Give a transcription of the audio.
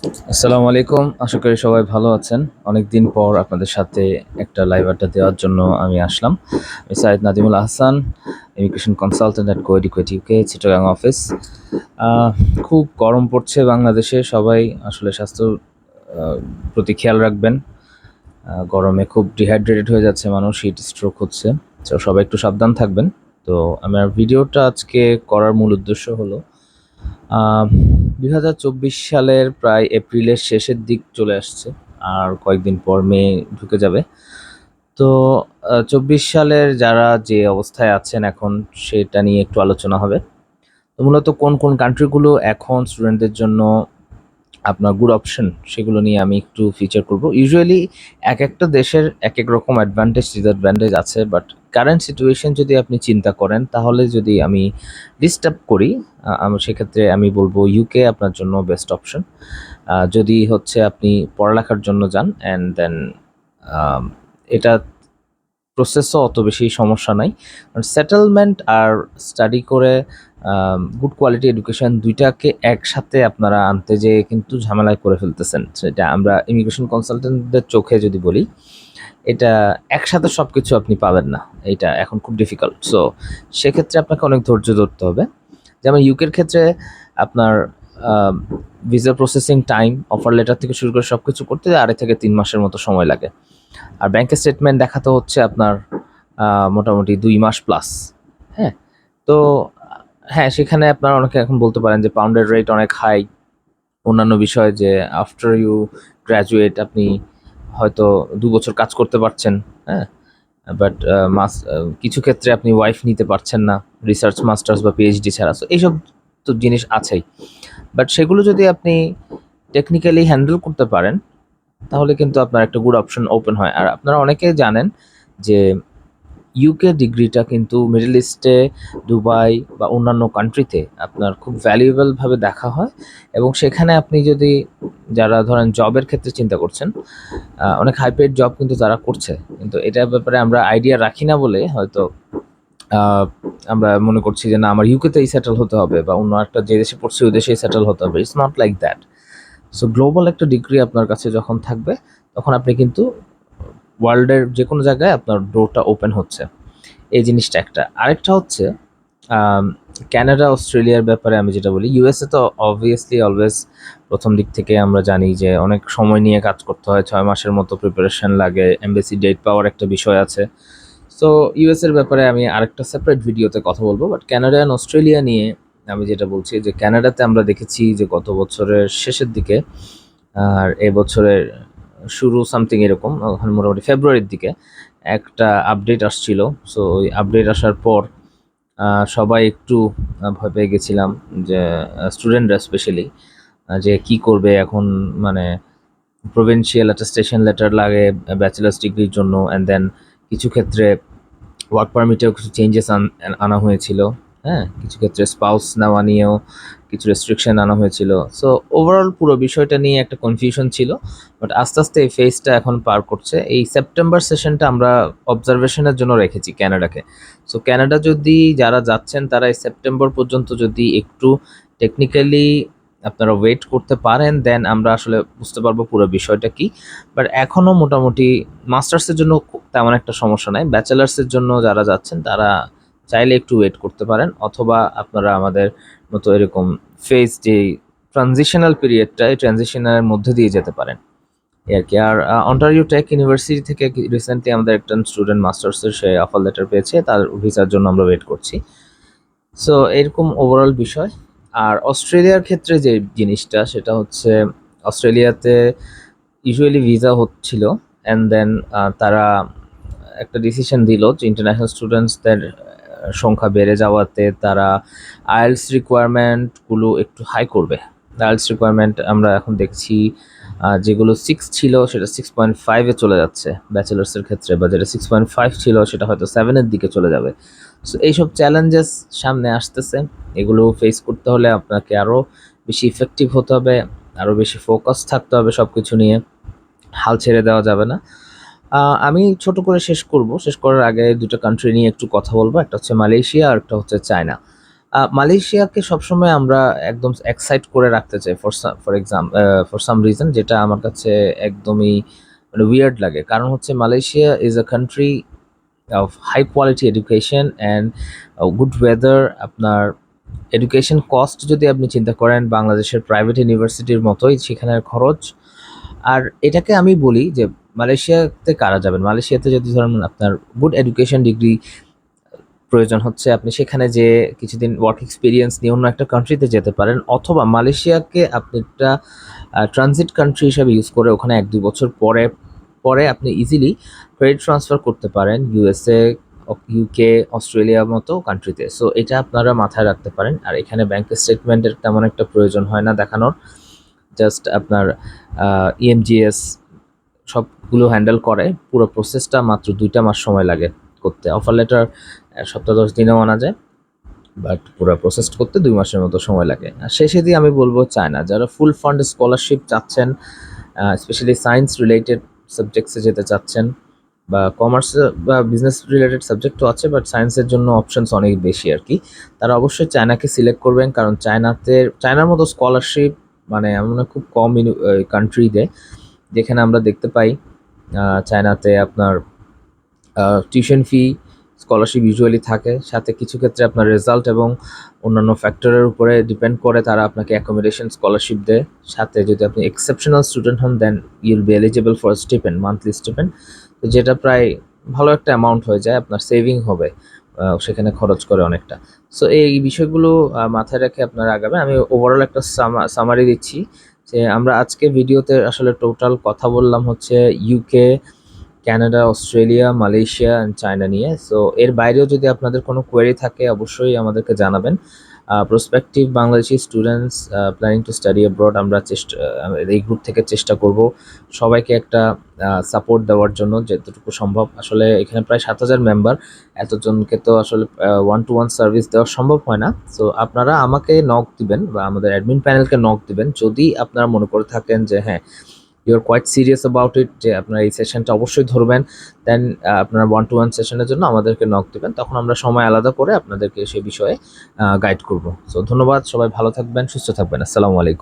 আসসালামু আলাইকুম। আশা করি সবাই ভালো আছেন। অনেকদিন পর আপনাদের সাথে একটা লাইভ আড্ডা দেওয়ার জন্য আমি আসলাম। আমি Sayed Nadimul Ahsan, immigration consultant at কোয়েডিকুয়েট ইউকে, চিটাগাং অফিস। আহ, খুব গরম পড়ছে বাংলাদেশে। সবাই আসলে স্বাস্থ্য প্রতি খেয়াল রাখবেন। গরমে খুব ডিহাইড্রেটেড হয়ে যাচ্ছে মানুষ, হিট স্ট্রোক হচ্ছে। তো সবাই একটু সাবধান থাকবেন। তো আমার ভিডিওটা আজকে করার মূল উদ্দেশ্য হলো 2024 সালের প্রায় এপ্রিলের শেষের দিক চলে আসছে, আর কয়েকদিন পর মে ঢুকে যাবে। তো 24 সালের যারা যে অবস্থায় আছেন এখন, সেটা নিয়ে একটু আলোচনা হবে। তো মূলত কোন কোন কান্ট্রিগুলো এখন স্টুডেন্টদের জন্য আপনার গুড অপশন, সেগুলো নিয়ে আমি একটু ফিচার করব। ইউজুয়ালি এক একটা দেশের এক এক রকম অ্যাডভান্টেজ ডিসঅ্যাডভান্টেজ আছে, বাট কারেন্ট সিচুয়েশন যদি আপনি চিন্তা করেন, তাহলে যদি আমি লিস্ট আপ করি, সেক্ষেত্রে আমি বলবো ইউকে আপনার জন্য বেস্ট অপশন। যদি হচ্ছে আপনি পড়ালেখার জন্য যান, অ্যান্ড দেন এটা প্রসেসও অত বেশি সমস্যা নাই। সেটেলমেন্ট আর স্টাডি করে গুড কোয়ালিটি এডুকেশন দুইটাকে একসাথে আপনারা আনতে যেয়ে কিন্তু ঝামেলায় করে ফেলতেছেন। সেটা আমরা ইমিগ্রেশন কনসালটেন্টদের চোখে যদি বলি, এটা একসাথে সব কিছু আপনি পাবেন না। এটা এখন খুব ডিফিকাল্ট। সো সেক্ষেত্রে আপনাকে অনেক ধৈর্য ধরতে হবে। যেমন ইউকের ক্ষেত্রে আপনার visa processing time, offer letter থেকে শুরু করে সব কিছু করতে 2.5 থেকে 3 মাসের মতো সময় লাগে। আর ব্যাংকের স্টেটমেন্ট দেখাতে হচ্ছে আপনার মোটামুটি 2 মাস প্লাস। হ্যাঁ, তো হ্যাঁ, সেখানে আপনারা অনেকে এখন বলতে পারেন যে পাউন্ডের রেট অনেক হাই। অন্যান্য বিষয় যে আফটার ইউ গ্র্যাজুয়েট আপনি হয়তো 2 বছর কাজ করতে পারছেন। হ্যাঁ, বাট কিছু ক্ষেত্রে আপনি ওয়াইফ নিতে পারছেন না রিসার্চ মাস্টার্স বা পিএইচডি ছাড়া। সো এইসব তো জিনিস আছেই, বাট সেগুলো যদি আপনি টেকনিক্যালি হ্যান্ডেল করতে পারেন, তাহলে কিন্তু আপনার একটা গুড অপশন ওপেন হয়। আর আপনারা অনেকে জানেন যে ইউকে ডিগ্রিটা কিন্তু মিডল ইস্টে, দুবাই বা অন্যান্য কান্ট্রিতে আপনার খুব ভ্যালুয়েবলভাবে দেখা হয়। এবং সেখানে আপনি যদি, যারা ধরেন জবের ক্ষেত্রে চিন্তা করছেন, অনেক হাইপেড জব কিন্তু তারা করছে, কিন্তু এটার ব্যাপারে আমরা আইডিয়া রাখি না বলে হয়তো আহ, আমরা মনে করছি যে না, আমার ইউকেতেই সেটেল হতে হবে বা অন্য একটা যে দেশে পড়ছি ওই দেশেই সেটেল হতে হবে। It's not like that. So global একটা ডিগ্রি আপনার কাছে যখন থাকবে, তখন আপনি কিন্তু ওয়ার্ল্ডের যে কোনো জায়গায় আপনার ডোরটা ওপেন হচ্ছে। এই জিনিসটা একটা। আরেকটা হচ্ছে আম, কানাডা, অস্ট্রেলিয়ার ব্যাপারে আমি যেটা বলি, ইউএসএ তো অবভিয়াসলি অলওয়েজ প্রথম দিক থেকে আমরা জানি যে অনেক সময় নিয়ে কাজ করতে হয়, 6 মাসের মতো প্রিপারেশন লাগে, এমবেসি ডেট পাওয়ার একটা বিষয় আছে। সো ইউএস এর ব্যাপারে আমি আরেকটা সেপারেট ভিডিওতে কথা বলবো, বাট কানাডা অ্যান্ড অস্ট্রেলিয়া নিয়ে আমি যেটা বলছি যে কানাডাতে আমরা দেখেছি যে গত বছরের শেষের দিকে আর এবছরের শুরু সামথিং এরকম, ওখানে মোটামুটি ফেব্রুয়ারির দিকে একটা আপডেট আসছিল। সো ওই আপডেট আসার পর সবাই একটু ভয় পেয়ে গেছিলাম, যে স্টুডেন্টরা স্পেশালি, যে কি করবে এখন। মানে প্রভিন্সিয়াল অ্যাটেস্টেশন লেটার লাগে ব্যাচেলার্স ডিগ্রির জন্য, অ্যান্ড দেন কিছু ক্ষেত্রে ওয়ার্ক পারমিটেও কিছু চেঞ্জেস আনা হয়েছিল। হ্যাঁ, কিছু ক্ষেত্রে স্পাউস নেওয়া নিয়েও কিছু রেস্ট্রিকশন আনা হয়েছিল। সো ওভারঅল পুরো বিষয়টা নিয়ে একটা কনফিউশন ছিল, বাট আস্তে আস্তে এই ফেজটা এখন পার করছে। এই সেপ্টেম্বর সেশনটা আমরা অবজারভেশনের জন্য রেখেছি ক্যানাডাকে। সো ক্যানাডা যদি যারা যাচ্ছেন, তারা এই সেপ্টেম্বর পর্যন্ত যদি একটু টেকনিক্যালি আপনারা ওয়েট করতে পারেন, দেন আমরা আসলে বুঝতে পারবো পুরো বিষয়টা কি। বাট এখনও মোটামুটি মাস্টার্সের জন্য তেমন একটা সমস্যা নাই। ব্যাচেলার্সের জন্য যারা যাচ্ছেন, তারা চাইলে একটু ওয়েট করতে পারেন, অথবা আপনারা আমাদের মতো এরকম ফেজ যে ট্রানজিশনাল পিরিয়ডটা, এই ট্রানজিশনের মধ্যে দিয়ে যেতে পারেন, এই আর কি। আর অন্টারিও টেক ইউনিভার্সিটি থেকে রিসেন্টলি আমাদের একটা স্টুডেন্ট মাস্টার্সের সে অফার লেটার পেয়েছে, তার ভিসার জন্য আমরা ওয়েট করছি। সো এরকম ওভারঅল বিষয়। আর অস্ট্রেলিয়ার ক্ষেত্রে যে জিনিসটা, সেটা হচ্ছে অস্ট্রেলিয়াতে ইউজুয়ালি ভিসা হচ্ছিল, অ্যান্ড দেন তারা একটা ডিসিশন দিল যে ইন্টারন্যাশনাল স্টুডেন্টসদের সংখ্যা বেড়ে যাওয়াতে তারা আইএলস রিকোয়ারমেন্টগুলো একটু হাই করবে। আইএলস রিকোয়ারমেন্ট আমরা এখন দেখছি যেগুলো 6 ছিল সেটা 6.5-এ চলে যাচ্ছে ব্যাচেলার্সের ক্ষেত্রে, বা যেটা 6.5 ছিল সেটা হয়তো 7-এর দিকে চলে যাবে। সো এইসব চ্যালেঞ্জেস সামনে আসতেছে। এগুলো ফেস করতে হলে আপনাকে আরও বেশি ইফেক্টিভ হতে হবে, আরও বেশি ফোকাস থাকতে হবে সব কিছু নিয়ে। হাল ছেড়ে দেওয়া যাবে না। আমি ছোট করে শেষ করার আগে দুটো কান্ট্রি নিয়ে একটু কথা বলবো। একটা হচ্ছে মালয়েশিয়া আর একটা হচ্ছে চায়না। মালয়েশিয়াকে সবসময় আমরা একদম এক্সাইট করে রাখতে চাই ফর সাম রিজন, যেটা আমার কাছে একদমই মানে উইয়ার্ড লাগে। কারণ হচ্ছে Malaysia is a country of high quality education and good weather. আপনার এডুকেশন কস্ট যদি আপনি চিন্তা করেন বাংলাদেশের প্রাইভেট ইউনিভার্সিটির মতোই সেখানের খরচ। আর এটাকে আমি বলি যে মালয়েশিয়াতে কারা যাবেন, মালয়েশিয়াতে যদি ধরেন আপনার গুড এডুকেশন ডিগ্রি প্রয়োজন হচ্ছে, আপনি সেখানে যে কিছুদিন ওয়ার্ক এক্সপিরিয়েন্স নিয়ে অন্য একটা কান্ট্রিতে যেতে পারেন, অথবা মালয়েশিয়াকে আপনি একটা ট্রানজিট কান্ট্রি হিসাবে ইউজ করে ওখানে 1-2 বছর পরে পরে আপনি ইজিলি ক্রেডিট ট্রান্সফার করতে পারেন ইউএসএ, ইউকে, অস্ট্রেলিয়ার মতো কান্ট্রিতে। সো এটা আপনারা মাথায় রাখতে পারেন। আর এখানে ব্যাংক স্টেটমেন্টের তেমন একটা প্রয়োজন হয় না দেখানোর, জাস্ট আপনার ইএমজিএস সবগুলো হ্যান্ডেল করে। পুরো প্রসেসটা মাত্র 2 মাস সময় লাগে করতে। অফার লেটার সপ্তাহ 10 দিনেও আনা যায়, বাট পুরো প্রসেস করতে 2 মাসের মতো সময় লাগে। আর শেষে দিয়ে আমি বলবো চায়না, যারা ফুল ফান্ড স্কলারশিপ চাচ্ছেন, স্পেশালি সায়েন্স রিলেটেড সাবজেক্টসে যেতে চাচ্ছেন, বা কমার্স বা বিজনেস রিলেটেড সাবজেক্টও আছে, বাট সায়েন্সের জন্য অপশনস অনেক বেশি আর কি, তারা অবশ্যই চায়নাকে সিলেক্ট করবেন। কারণ চায়নার মতো স্কলারশিপ মানে এমন খুব কম কান্ট্রি দেয়, যেখানে আমরা দেখতে পাই চায়নাতে আপনার টিউশন ফি স্কলারশিপ ইউজুয়ালি থাকে, সাথে কিছু ক্ষেত্রে আপনার রেজাল্ট এবং অন্যান্য ফ্যাক্টরের উপরে ডিপেন্ড করে তারা আপনাকে অ্যাকোমোডেশন স্কলারশিপ দেয়। সাথে যদি আপনি এক্সেপশনাল স্টুডেন্ট হন then you'll be eligible for stipend, monthly stipend, তো যেটা প্রায় ভালো একটা অ্যামাউন্ট হয়ে যায়, আপনার সেভিং হবে সেখানে খরচ করে অনেকটা। সো এই বিষয়গুলো মাথায় রেখে আপনারা আগাবেন। আমি ওভারঅল একটা সামারি দিচ্ছি যে আমরা আজকে ভিডিওতে আসলে টোটাল কথা বললাম হচ্ছে UK, Canada, Australia, Malaysia and China নিয়ে। সো এর বাইরেও যদি আপনাদের কোনো কোয়েরি থাকে অবশ্যই আমাদেরকে জানাবেন। Prospective Bangladeshi students planning to study abroad, আমরা এই গ্রুপ থেকে চেষ্টা করব সবাইকে একটা সাপোর্ট দেওয়ার জন্য যতটুকু সম্ভব। আসলে এখানে প্রায় 7,000 মেম্বার, এতজনকে তো আসলে 1-to-1 সার্ভিস দেওয়া সম্ভব হয় না। সো আপনারা আমাকে নক দিবেন বা আমাদের অ্যাডমিন প্যানেলকে নক দিবেন যদি আপনারা মনে করে থাকেন যে হ্যাঁ you are quite serious about it, যে আপনারা এই সেশনটা অবশ্যই ধরবেন। দেন আপনারা 1-to-1 সেশনের জন্য আমাদেরকে নক দেবেন, তখন আমরা সময় আলাদা করে আপনাদেরকে সেই বিষয়ে গাইড করব। সো ধন্যবাদ, সবাই ভালো থাকবেন, সুস্থ থাকবেন। আসসালামু আলাইকুম।